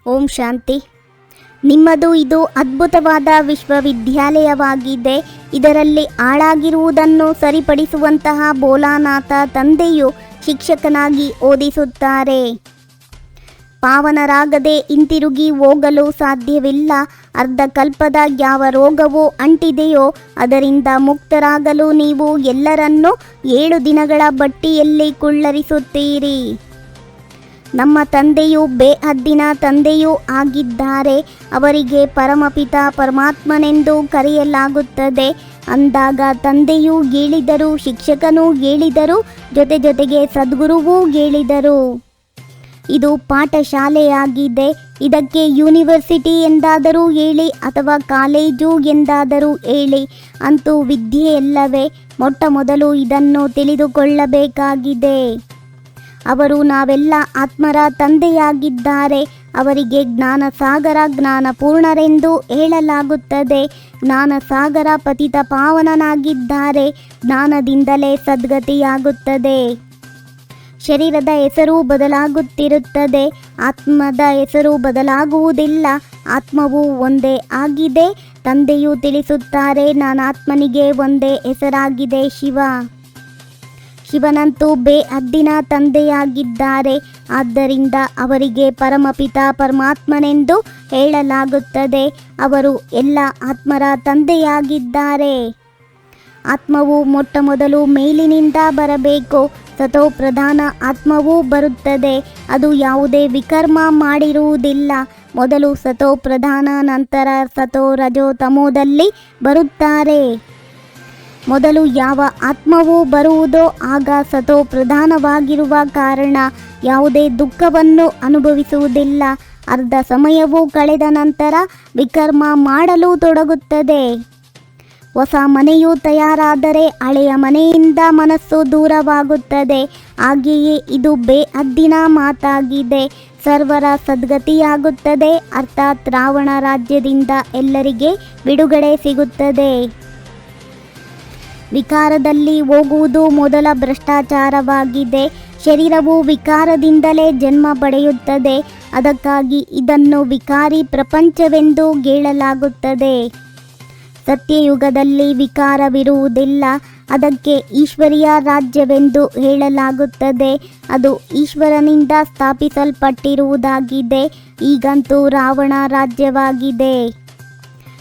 ಓಂ ಶಾಂತಿ. ನಿಮ್ಮದು ಇದು ಅದ್ಭುತವಾದ ವಿಶ್ವವಿದ್ಯಾಲಯವಾಗಿದೆ. ಇದರಲ್ಲಿ ಹಾಳಾಗಿರುವುದನ್ನು ಸರಿಪಡಿಸುವಂತಹ ಭೋಲಾನಾಥ ತಂದೆಯು ಶಿಕ್ಷಕನಾಗಿ ಓದಿಸುತ್ತಾರೆ. ಪಾವನರಾಗದೆ ಹಿಂತಿರುಗಿ ಹೋಗಲು ಸಾಧ್ಯವಿಲ್ಲ. ಅರ್ಧಕಲ್ಪದ ಯಾವ ರೋಗವು ಅಂಟಿದೆಯೋ ಅದರಿಂದ ಮುಕ್ತರಾಗಲು ನೀವು ಎಲ್ಲರನ್ನೂ 7 ದಿನಗಳ ಬಟ್ಟಿಯಲ್ಲಿ ಕುಳ್ಳರಿಸುತ್ತೀರಿ. ನಮ್ಮ ತಂದೆಯು ಬೇಹದ್ದಿನ ತಂದೆಯೂ ಆಗಿದ್ದಾರೆ. ಅವರಿಗೆ ಪರಮಪಿತ ಪರಮಾತ್ಮನೆಂದು ಕರೆಯಲಾಗುತ್ತದೆ. ಅಂದಾಗ ತಂದೆಯೂ ಹೇಳಿದರು, ಶಿಕ್ಷಕನೂ ಹೇಳಿದರು, ಜೊತೆಗೆ ಸದ್ಗುರುವೂ ಹೇಳಿದರು. ಇದು ಪಾಠಶಾಲೆಯಾಗಿದೆ. ಇದಕ್ಕೆ ಯೂನಿವರ್ಸಿಟಿ ಎಂದಾದರೂ ಹೇಳಿ ಅಥವಾ ಕಾಲೇಜು ಎಂದಾದರೂ ಹೇಳಿ, ಅಂತೂ ವಿದ್ಯೆಯಲ್ಲವೇ. ಮೊಟ್ಟಮೊದಲು ಇದನ್ನು ತಿಳಿದುಕೊಳ್ಳಬೇಕಾಗಿದೆ. ಅವರು ನಾವೆಲ್ಲ ಆತ್ಮರ ತಂದೆಯಾಗಿದ್ದಾರೆ. ಅವರಿಗೆ ಜ್ಞಾನಸಾಗರ ಜ್ಞಾನಪೂರ್ಣರೆಂದು ಹೇಳಲಾಗುತ್ತದೆ. ಜ್ಞಾನಸಾಗರ ಪತಿತ ಪಾವನನಾಗಿದ್ದಾರೆ. ಜ್ಞಾನದಿಂದಲೇ ಸದ್ಗತಿಯಾಗುತ್ತದೆ. ಶರೀರದ ಹೆಸರು ಬದಲಾಗುತ್ತಿರುತ್ತದೆ, ಆತ್ಮದ ಹೆಸರು ಬದಲಾಗುವುದಿಲ್ಲ. ಆತ್ಮವು ಒಂದೇ ಆಗಿದೆ. ತಂದೆಯು ತಿಳಿಸುತ್ತಾರೆ, ನಾನಾತ್ಮನಿಗೆ ಒಂದೇ ಹೆಸರಾಗಿದೆ, ಶಿವ. ಶಿವನಂತೂ ಬೇಹದ್ದಿನ ತಂದೆಯಾಗಿದ್ದಾರೆ. ಆದ್ದರಿಂದ ಅವರಿಗೆ ಪರಮಪಿತ ಪರಮಾತ್ಮನೆಂದು ಹೇಳಲಾಗುತ್ತದೆ. ಅವರು ಎಲ್ಲ ಆತ್ಮರ ತಂದೆಯಾಗಿದ್ದಾರೆ. ಆತ್ಮವು ಮೊಟ್ಟಮೊದಲು ಮೇಲಿನಿಂದ ಬರಬೇಕು. ಸತೋ ಪ್ರಧಾನ ಆತ್ಮವೂ ಬರುತ್ತದೆ. ಅದು ಯಾವುದೇ ವಿಕರ್ಮ ಮಾಡಿರುವುದಿಲ್ಲ. ಮೊದಲು ಸತೋ ಪ್ರಧಾನ, ನಂತರ ಸತೋ ರಜೋ ತಮೋದಲ್ಲಿ ಬರುತ್ತಾರೆ. ಮೊದಲು ಯಾವ ಆತ್ಮವು ಬರುವುದೋ ಆಗ ಸತೋ ಪ್ರಧಾನವಾಗಿರುವ ಕಾರಣ ಯಾವುದೇ ದುಃಖವನ್ನು ಅನುಭವಿಸುವುದಿಲ್ಲ. ಅರ್ಧ ಸಮಯವು ಕಳೆದ ನಂತರ ವಿಕರ್ಮ ಮಾಡಲು ತೊಡಗುತ್ತದೆ. ಹೊಸ ಮನೆಯು ತಯಾರಾದರೆ ಹಳೆಯ ಮನೆಯಿಂದ ಮನಸ್ಸು ದೂರವಾಗುತ್ತದೆ. ಹಾಗೆಯೇ ಇದು ಬೇಹದ್ದಿನ ಮಾತಾಗಿದೆ. ಸರ್ವರ ಸದ್ಗತಿಯಾಗುತ್ತದೆ. ಅರ್ಥಾತ್ ರಾವಣ ರಾಜ್ಯದಿಂದ ಎಲ್ಲರಿಗೆ ಬಿಡುಗಡೆ ಸಿಗುತ್ತದೆ. ವಿಕಾರದಲ್ಲಿ ಹೋಗುವುದು ಮೊದಲ ಭ್ರಷ್ಟಾಚಾರವಾಗಿದೆ. ಶರೀರವು ವಿಕಾರದಿಂದಲೇ ಜನ್ಮ ಪಡೆಯುತ್ತದೆ. ಅದಕ್ಕಾಗಿ ಇದನ್ನು ವಿಕಾರಿ ಪ್ರಪಂಚವೆಂದು ಹೇಳಲಾಗುತ್ತದೆ. ಸತ್ಯಯುಗದಲ್ಲಿ ವಿಕಾರವಿರುವುದಿಲ್ಲ. ಅದಕ್ಕೆ ಈಶ್ವರಿಯ ರಾಜ್ಯವೆಂದು ಹೇಳಲಾಗುತ್ತದೆ. ಅದು ಈಶ್ವರನಿಂದ ಸ್ಥಾಪಿಸಲ್ಪಟ್ಟಿರುವುದಾಗಿದೆ. ಈಗಂತೂ ರಾವಣ ರಾಜ್ಯವಾಗಿದೆ.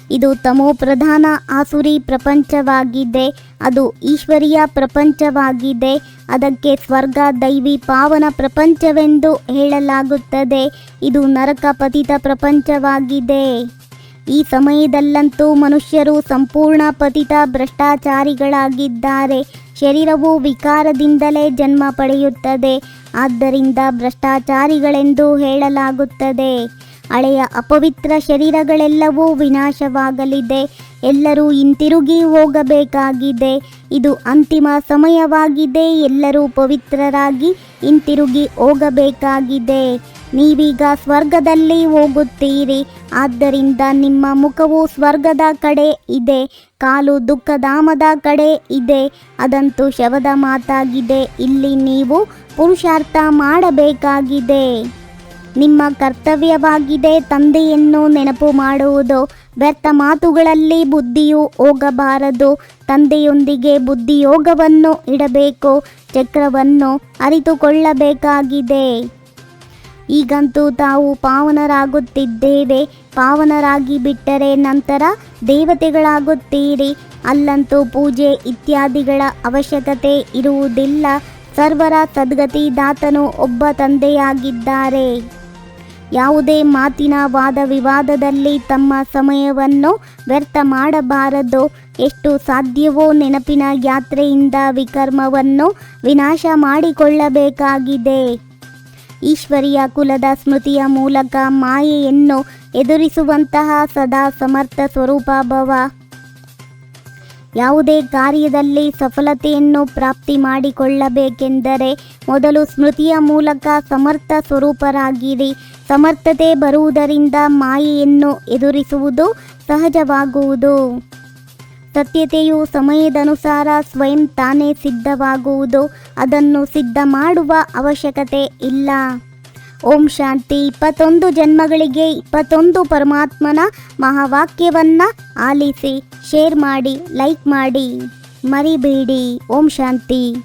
ಇದು ತಮೋ ಪ್ರಧಾನ ಆಸುರಿ ಪ್ರಪಂಚವಾಗಿದೆ. ಅದು ಈಶ್ವರಿಯ ಪ್ರಪಂಚವಾಗಿದೆ. ಅದಕ್ಕೆ ಸ್ವರ್ಗ ದೈವಿ ಪಾವನ ಪ್ರಪಂಚವೆಂದು ಹೇಳಲಾಗುತ್ತದೆ. ಇದು ನರಕ ಪತಿತ ಪ್ರಪಂಚವಾಗಿದೆ. ಈ ಸಮಯದಲ್ಲಂತೂ ಮನುಷ್ಯರು ಸಂಪೂರ್ಣ ಪತಿತ ಭ್ರಷ್ಟಾಚಾರಿಗಳಾಗಿದ್ದಾರೆ. ಶರೀರವು ವಿಕಾರದಿಂದಲೇ ಜನ್ಮ ಪಡೆಯುತ್ತದೆ. ಆದ್ದರಿಂದ ಭ್ರಷ್ಟಾಚಾರಿಗಳೆಂದು ಹೇಳಲಾಗುತ್ತದೆ. ಹಳೆಯ ಅಪವಿತ್ರ ಶರೀರಗಳೆಲ್ಲವೂ ವಿನಾಶವಾಗಲಿದೆ. ಎಲ್ಲರೂ ಹಿಂತಿರುಗಿ ಹೋಗಬೇಕಾಗಿದೆ. ಇದು ಅಂತಿಮ ಸಮಯವಾಗಿದೆ. ಎಲ್ಲರೂ ಪವಿತ್ರರಾಗಿ ಹಿಂತಿರುಗಿ ಹೋಗಬೇಕಾಗಿದೆ. ನೀವೀಗ ಸ್ವರ್ಗದಲ್ಲಿ ಹೋಗುತ್ತೀರಿ. ಆದ್ದರಿಂದ ನಿಮ್ಮ ಮುಖವು ಸ್ವರ್ಗದ ಕಡೆ ಇದೆ, ಕಾಲು ದುಃಖಧಾಮದ ಕಡೆ ಇದೆ. ಅದಂತೂ ಶವದ ಮಾತಾಗಿದೆ. ಇಲ್ಲಿ ನೀವು ಪುರುಷಾರ್ಥ ಮಾಡಬೇಕಾಗಿದೆ. ನಿಮ್ಮ ಕರ್ತವ್ಯವಾಗಿದೆ ತಂದೆಯನ್ನು ನೆನಪು ಮಾಡುವುದು. ವ್ಯರ್ಥ ಮಾತುಗಳಲ್ಲಿ ಬುದ್ಧಿಯು ಹೋಗಬಾರದು. ತಂದೆಯೊಂದಿಗೆ ಬುದ್ಧಿಯೋಗವನ್ನು ಇಡಬೇಕು. ಚಕ್ರವನ್ನು ಅರಿತುಕೊಳ್ಳಬೇಕಾಗಿದೆ. ಈಗಂತೂ ತಾವು ಪಾವನರಾಗುತ್ತಿದ್ದೇವೆ. ಪಾವನರಾಗಿ ಬಿಟ್ಟರೆ ನಂತರ ದೇವತೆಗಳಾಗುತ್ತೀರಿ. ಅಲ್ಲಂತೂ ಪೂಜೆ ಇತ್ಯಾದಿಗಳ ಅವಶ್ಯಕತೆ ಇರುವುದಿಲ್ಲ. ಸರ್ವರ ಸದ್ಗತಿ ದಾತನು ಒಬ್ಬ ತಂದೆಯಾಗಿದ್ದಾರೆ. ಯಾವುದೇ ಮಾತಿನ ವಾದ ವಿವಾದದಲ್ಲಿ ತಮ್ಮ ಸಮಯವನ್ನು ವ್ಯರ್ಥ ಮಾಡಬಾರದು. ಎಷ್ಟು ಸಾಧ್ಯವೋ ನೆನಪಿನ ಯಾತ್ರೆಯಿಂದ ವಿಕರ್ಮವನ್ನು ವಿನಾಶ ಮಾಡಿಕೊಳ್ಳಬೇಕಾಗಿದೆ. ಈಶ್ವರಿಯ ಕುಲದ ಸ್ಮೃತಿಯ ಮೂಲಕ ಮಾಯೆಯನ್ನು ಎದುರಿಸುವಂತಹ ಸದಾ ಸಮರ್ಥ ಸ್ವರೂಪ ಭವ. ಯಾವುದೇ ಕಾರ್ಯದಲ್ಲಿ ಸಫಲತೆಯನ್ನು ಪ್ರಾಪ್ತಿ ಮಾಡಿಕೊಳ್ಳಬೇಕೆಂದರೆ ಮೊದಲು ಸ್ಮೃತಿಯ ಮೂಲಕ ಸಮರ್ಥ ಸ್ವರೂಪರಾಗಿರಿ. ಸಮರ್ಥತೆ ಬರುವುದರಿಂದ ಮಾಯೆಯನ್ನು ಎದುರಿಸುವುದು ಸಹಜವಾಗುವುದು. ಸತ್ಯತೆಯು ಸಮಯದನುಸಾರ ಸ್ವಯಂ ತಾನೇ ಸಿದ್ಧವಾಗುವುದು. ಅದನ್ನು ಸಿದ್ಧ ಮಾಡುವ ಅವಶ್ಯಕತೆ ಇಲ್ಲ. ಓಂ ಶಾಂತಿ. 21 ಜನ್ಮಗಳಿಗೆ 21 ಪರಮಾತ್ಮನ ಮಹಾವಾಕ್ಯವನ್ನು ಆಲಿಸಿ, ಶೇರ್ ಮಾಡಿ, ಲೈಕ್ ಮಾಡಿ, ಮರಿಬೇಡಿ. ಓಂ ಶಾಂತಿ.